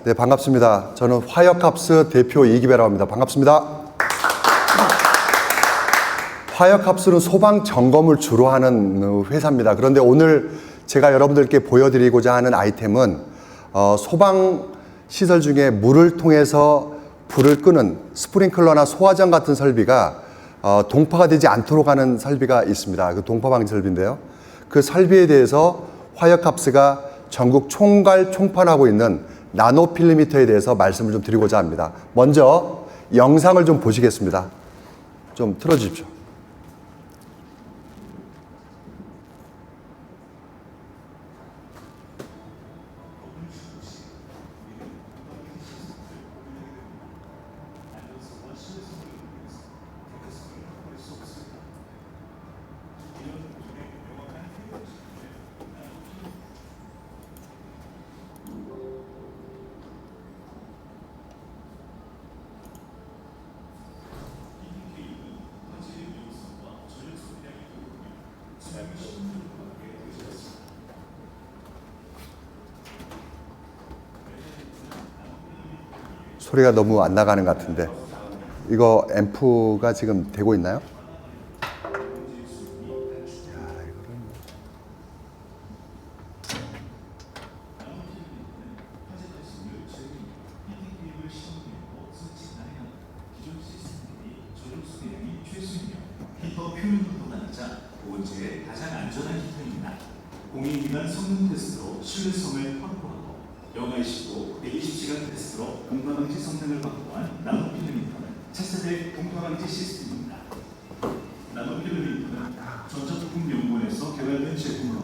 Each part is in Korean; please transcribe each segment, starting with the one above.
네, 반갑습니다. 저는 화역합스 대표 이기배라고 합니다. 반갑습니다. 화역합스는 소방 점검을 주로 하는 회사입니다. 그런데 오늘 제가 여러분들께 보여드리고자 하는 아이템은 소방 시설 중에 물을 통해서 불을 끄는 스프링클러나 소화전 같은 설비가 동파가 되지 않도록 하는 설비가 있습니다. 그 동파 방지 설비인데요. 그 설비에 대해서 화역합스가 전국 총판하고 있는 나노필리미터에 대해서 말씀을 좀 드리고자 합니다. 먼저 영상을 좀 보시겠습니다. 좀 틀어주십시오. 소리가 너무 안 나가는 것 같은데 이거 앰프가 지금 되고 있나요? 히터 표면도가 낮아 보온재에 가장 안전한 히터입니다. 공인기관 성능 테스트로 신뢰성을 확보하고 영하이시도 120시간 테스트로 동파방지 성능을 확보한 나노필름미터는 차세대 동파방지 시스템입니다. 나노필름미터는 전자부품연구원에서 개발된 제품으로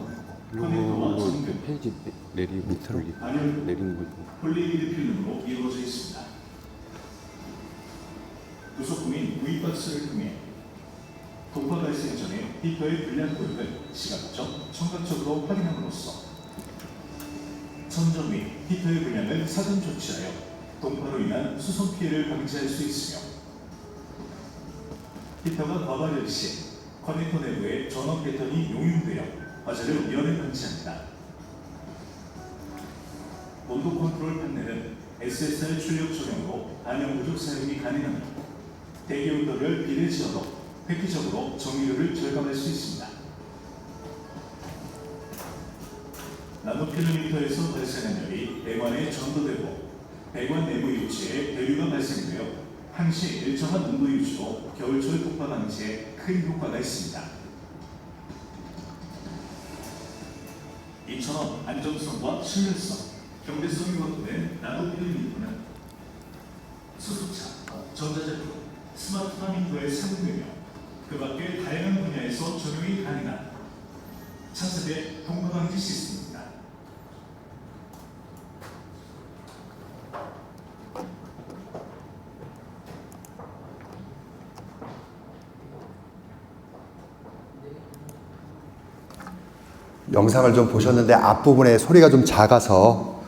커넥터와 전등, 페이지 내리고 반열, 내리는 거 폴리미드 필름으로 이루어져 있습니다. 부속품인 V박스를 통해 동파 발생 전에 히터의 불량 고역을 시각적, 청각적으로 확인함으로써 선전 및 히터의 불량을 사전 조치하여 동파로 인한 수송 피해를 방지할 수 있으며 히터가 과발열 시 커넥터 내부에 전원 패턴이 용융되어 화재를 미연에 방지합니다. 온도 컨트롤 판넬은 SSR 출력 조명으로 반영 부족 사용이 가능하며 대기 온도별 비례 지어도 획기적으로 정유율을 절감할 수 있습니다. 나노필름미터에서 발생한 열이 배관에 전도되고 배관 내부 유치에 대류가 발생되어 항시 일정한 온도 유지로 겨울철 동파 방지에 큰 효과가 있습니다. 이처럼 안정성과 신뢰성, 경제성이 확보된 나노필름미터는 수소차, 전자제품, 스마트팜 인도에 사용되며 그 밖에 다양한 분야에서 적용이 가능한 차세대 동파방지 시스템입니다. 영상을 좀 보셨는데 앞부분에 소리가 좀 작아서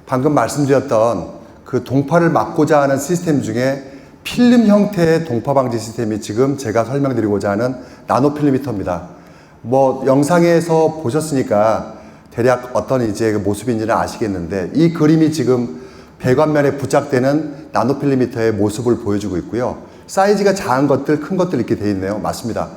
방금 말씀드렸던 그 동파를 막고자 하는 시스템 중에 필름 형태의 동파 방지 시스템이 지금 제가 설명드리고자 하는 나노필름미터입니다. 영상에서 보셨으니까 대략 어떤 이제 모습인지는 아시겠는데 이 그림이 지금 배관면에 부착되는 나노필름미터의 모습을 보여주고 있고요. 사이즈가 작은 것들, 큰 것들 이렇게 되어 있네요. 맞습니다.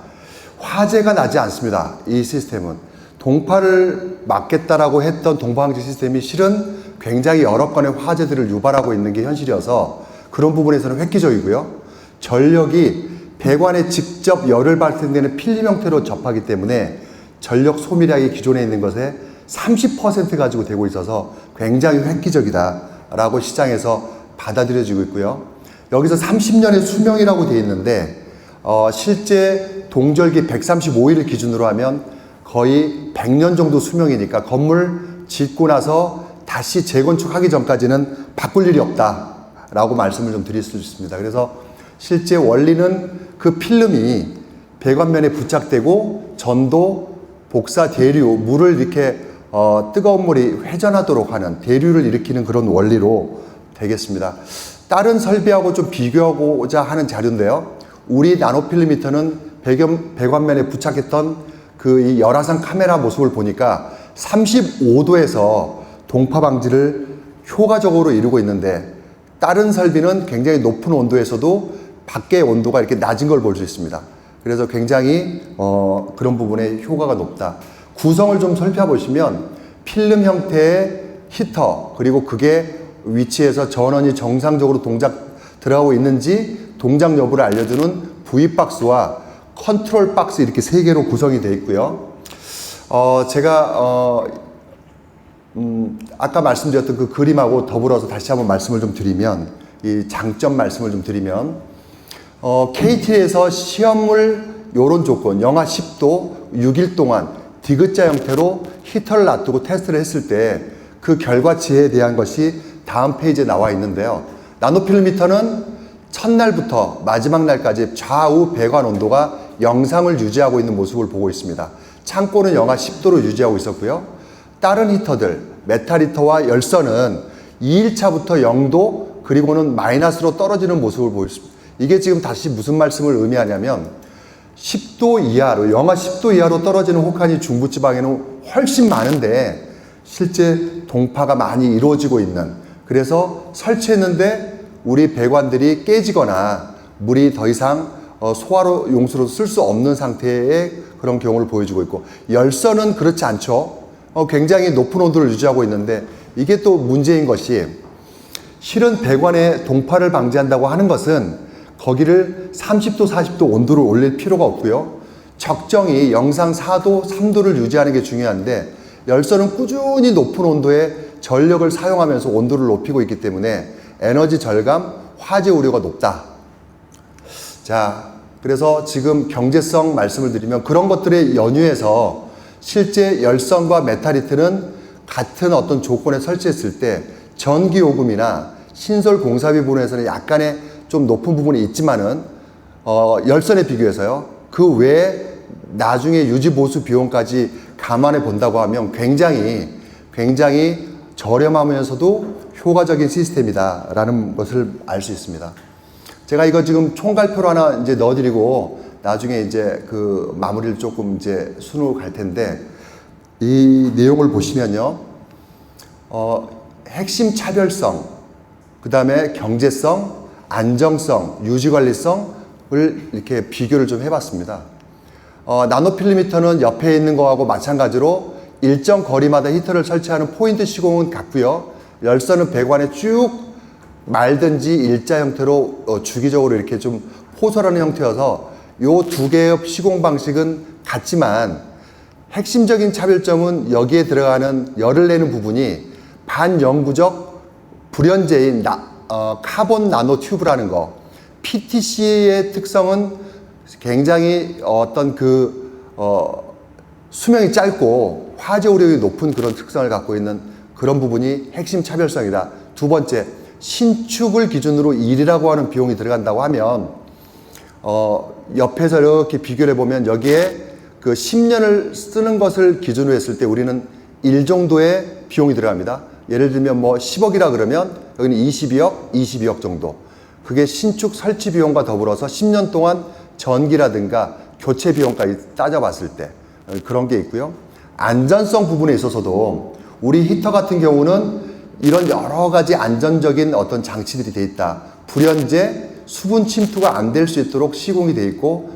화재가 나지 않습니다. 이 시스템은. 동파를 막겠다라고 했던 동파 방지 시스템이 실은 굉장히 여러 건의 화재들을 유발하고 있는 게 현실이어서 그런 부분에서는 획기적이고요. 전력이 배관에 직접 열을 발생되는 필름 형태로 접하기 때문에 전력 소비량이 기존에 있는 것에 30% 가지고 되고 있어서 굉장히 획기적이다라고 시장에서 받아들여지고 있고요. 여기서 30년의 수명이라고 되어 있는데 실제 동절기 135일을 기준으로 하면 거의 100년 정도 수명이니까 건물 짓고 나서 다시 재건축하기 전까지는 바꿀 일이 없다라고 말씀을 좀 드릴 수 있습니다. 그래서 실제 원리는 그 필름이 배관면에 부착되고 전도, 복사, 대류, 물을 이렇게 뜨거운 물이 회전하도록 하는 대류를 일으키는 그런 원리로 되겠습니다. 다른 설비하고 좀 비교하고자 하는 자료인데요. 우리 나노필름미터는 배관면에 부착했던 그 이 열화상 카메라 모습을 보니까 35도에서 동파 방지를 효과적으로 이루고 있는데 다른 설비는 굉장히 높은 온도에서도 밖의 온도가 이렇게 낮은 걸 볼 수 있습니다. 그래서 굉장히 그런 부분에 효과가 높다. 구성을 좀 살펴보시면 필름 형태의 히터, 그리고 그게 위치에서 전원이 정상적으로 들어가고 있는지 동작 여부를 알려주는 V박스와 컨트롤 박스 이렇게 세 개로 구성이 되어 있고요. 제가 아까 말씀드렸던 그 그림하고 더불어서 다시 한번 말씀을 좀 드리면, 이 장점 말씀을 좀 드리면, KT에서 시험물 요런 조건, 영하 10도 6일 동안 디귿자 형태로 히터를 놔두고 테스트를 했을 때 그 결과치에 대한 것이 다음 페이지에 나와 있는데요. 나노필름미터는 첫날부터 마지막 날까지 좌우 배관 온도가 영상을 유지하고 있는 모습을 보고 있습니다. 창고는 영하 10도로 유지하고 있었고요. 다른 히터들, 메탈 히터와 열선은 2일차부터 0도 그리고는 마이너스로 떨어지는 모습을 보였습니다. 이게 지금 다시 무슨 말씀을 의미하냐면 10도 이하로, 영하 10도 이하로 떨어지는 혹한이 중부지방에는 훨씬 많은데 실제 동파가 많이 이루어지고 있는, 그래서 설치했는데 우리 배관들이 깨지거나 물이 더 이상 소화로 용수로 쓸 수 없는 상태의 그런 경우를 보여주고 있고, 열선은 그렇지 않죠. 굉장히 높은 온도를 유지하고 있는데 이게 또 문제인 것이, 실은 배관의 동파를 방지한다고 하는 것은 거기를 30도, 40도 온도를 올릴 필요가 없고요. 적정히 영상 4도, 3도를 유지하는 게 중요한데 열선은 꾸준히 높은 온도에 전력을 사용하면서 온도를 높이고 있기 때문에 에너지 절감, 화재 우려가 높다. 자, 그래서 지금 경제성 말씀을 드리면 그런 것들에 연유해서 실제 열선과 메탈히트는 같은 어떤 조건에 설치했을 때 전기요금이나 신설 공사비 부분에서는 약간의 좀 높은 부분이 있지만은 열선에 비교해서요. 그 외에 나중에 유지 보수 비용까지 감안해 본다고 하면 굉장히 저렴하면서도 효과적인 시스템이다라는 것을 알 수 있습니다. 제가 이거 지금 총괄표로 하나 이제 넣어드리고 나중에 이제 그 마무리를 조금 이제 순으로 갈 텐데, 이 내용을 보시면요, 핵심 차별성, 그 다음에 경제성, 안정성, 유지관리성을 이렇게 비교를 좀 해봤습니다. 나노필름미터는 옆에 있는 거하고 마찬가지로 일정 거리마다 히터를 설치하는 포인트 시공은 같고요. 열선은 배관에 쭉 말든지 일자 형태로 주기적으로 이렇게 좀 포설하는 형태여서 요 두 개의 시공 방식은 같지만 핵심적인 차별점은 여기에 들어가는 열을 내는 부분이 반영구적 불연제인 카본 나노 튜브라는 거. PTC의 특성은 굉장히 어떤 수명이 짧고 화재 우려율이 높은 그런 특성을 갖고 있는 그런 부분이 핵심 차별성이다. 두 번째, 신축을 기준으로 1이라고 하는 비용이 들어간다고 하면 옆에서 이렇게 비교를 해보면 여기에 그 10년을 쓰는 것을 기준으로 했을 때 우리는 1 정도의 비용이 들어갑니다. 예를 들면 뭐 10억이라 그러면 여기는 22억 정도. 그게 신축 설치 비용과 더불어서 10년 동안 전기라든가 교체 비용까지 따져봤을 때 그런 게 있고요. 안전성 부분에 있어서도 우리 히터 같은 경우는 이런 여러 가지 안전적인 어떤 장치들이 돼 있다. 불연제, 수분 침투가 안 될 수 있도록 시공이 돼 있고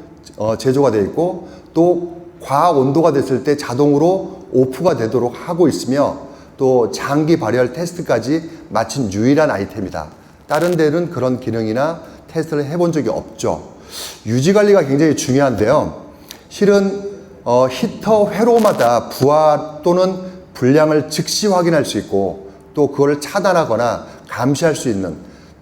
제조가 돼 있고, 또 과학 온도가 됐을 때 자동으로 오프가 되도록 하고 있으며, 또 장기 발열 테스트까지 마친 유일한 아이템이다. 다른 데는 그런 기능이나 테스트를 해본 적이 없죠. 유지관리가 굉장히 중요한데요. 실은 히터 회로마다 부하 또는 불량을 즉시 확인할 수 있고, 또 그걸 차단하거나 감시할 수 있는,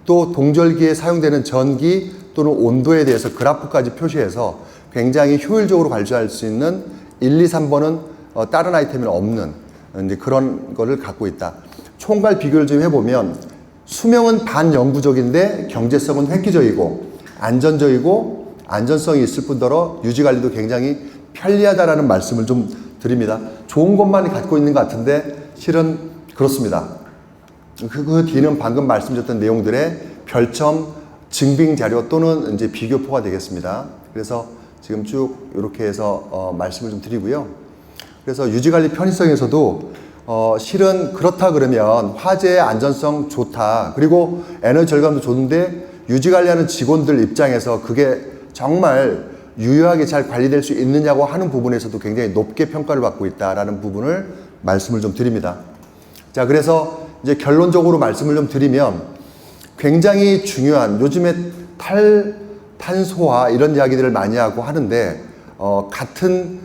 또 동절기에 사용되는 전기 또는 온도에 대해서 그래프까지 표시해서 굉장히 효율적으로 관리할 수 있는 1, 2, 3번은 다른 아이템에는 없는 이제 그런 거를 갖고 있다. 총괄 비교를 좀 해보면 수명은 반영구적인데 경제성은 획기적이고 안전적이고 안전성이 있을 뿐더러 유지관리도 굉장히 편리하다라는 말씀을 좀 드립니다. 좋은 것만 갖고 있는 것 같은데 실은 그렇습니다. 그 뒤는 방금 말씀드렸던 내용들의 별첨 증빙 자료 또는 이제 비교표가 되겠습니다. 그래서 지금 쭉 이렇게 해서 말씀을 좀 드리고요. 그래서 유지관리 편의성에서도 실은 그렇다 그러면 화재의 안전성 좋다. 그리고 에너지 절감도 좋은데 유지 관리하는 직원들 입장에서 그게 정말 유효하게 잘 관리될 수 있느냐고 하는 부분에서도 굉장히 높게 평가를 받고 있다라는 부분을 말씀을 좀 드립니다. 자, 그래서 이제 결론적으로 말씀을 좀 드리면 굉장히 중요한 요즘에 탈탄소화 이런 이야기들을 많이 하고 하는데 같은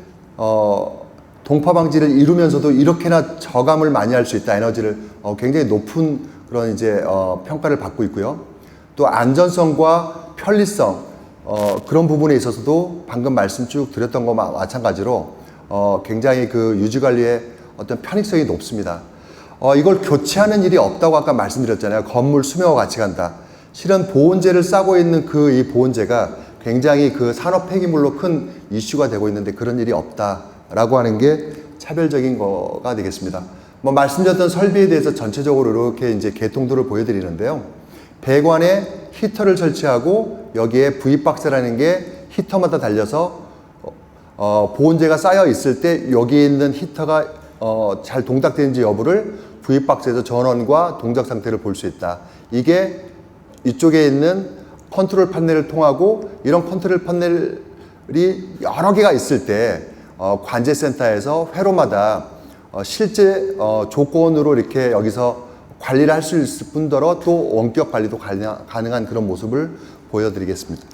동파 방지를 이루면서도 이렇게나 저감을 많이 할 수 있다. 에너지를 굉장히 높은 그런 이제 평가를 받고 있고요. 또 안전성과 편리성 그런 부분에 있어서도 방금 말씀 쭉 드렸던 것과 마찬가지로 굉장히 그 유지 관리의 어떤 편익성이 높습니다. 이걸 교체하는 일이 없다고 아까 말씀드렸잖아요. 건물 수명과 같이 간다. 실은 보온재를 싸고 있는 그 이 보온재가 굉장히 그 산업 폐기물로 큰 이슈가 되고 있는데 그런 일이 없다라고 하는 게 차별적인 거가 되겠습니다. 뭐 말씀드렸던 설비에 대해서 전체적으로 이렇게 이제 개통도를 보여드리는데요. 배관에 히터를 설치하고 여기에 V박스라는 게 히터마다 달려서 보온재가 쌓여 있을 때 여기 있는 히터가 잘 동작되는지 여부를 V박스에서 전원과 동작 상태를 볼 수 있다. 이게 이쪽에 있는 컨트롤 패널을 통하고 이런 컨트롤 패널이 여러 개가 있을 때 관제센터에서 회로마다 실제 조건으로 이렇게 여기서 관리를 할 수 있을 뿐더러 또 원격 관리도 가능한 그런 모습을 보여드리겠습니다.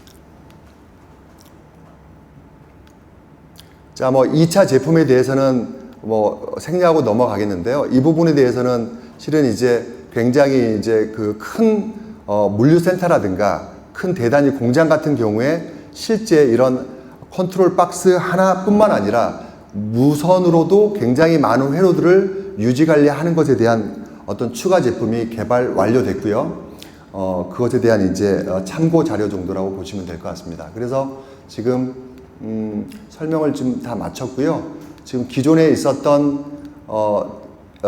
자, 뭐 2차 제품에 대해서는 뭐 생략하고 넘어가겠는데요. 이 부분에 대해서는 실은 이제 굉장히 이제 그 큰 물류센터라든가 큰 대단지 공장 같은 경우에 실제 이런 컨트롤 박스 하나뿐만 아니라 무선으로도 굉장히 많은 회로들을 유지 관리하는 것에 대한 어떤 추가 제품이 개발 완료됐고요. 그것에 대한 이제 참고 자료 정도라고 보시면 될 것 같습니다. 그래서 지금 설명을 좀 다 마쳤고요. 지금 기존에 있었던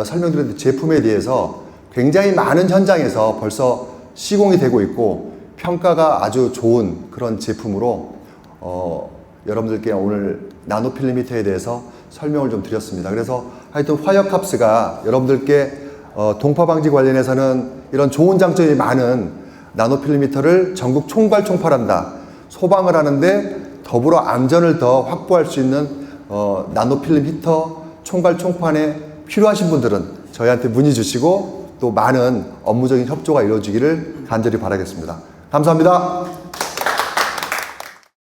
설명드린 제품에 대해서 굉장히 많은 현장에서 벌써 시공이 되고 있고 평가가 아주 좋은 그런 제품으로 여러분들께 오늘 나노필름 히터에 대해서 설명을 좀 드렸습니다. 그래서 하여튼 화역합스가 여러분들께 동파 방지 관련해서는 이런 좋은 장점이 많은 나노필름 히터를 전국 총괄 총파한다. 소방을 하는데 더불어 안전을 더 확보할 수 있는 나노필름 히터 총괄 총판에 필요하신 분들은 저희한테 문의 주시고 또 많은 업무적인 협조가 이루어지기를 간절히 바라겠습니다. 감사합니다.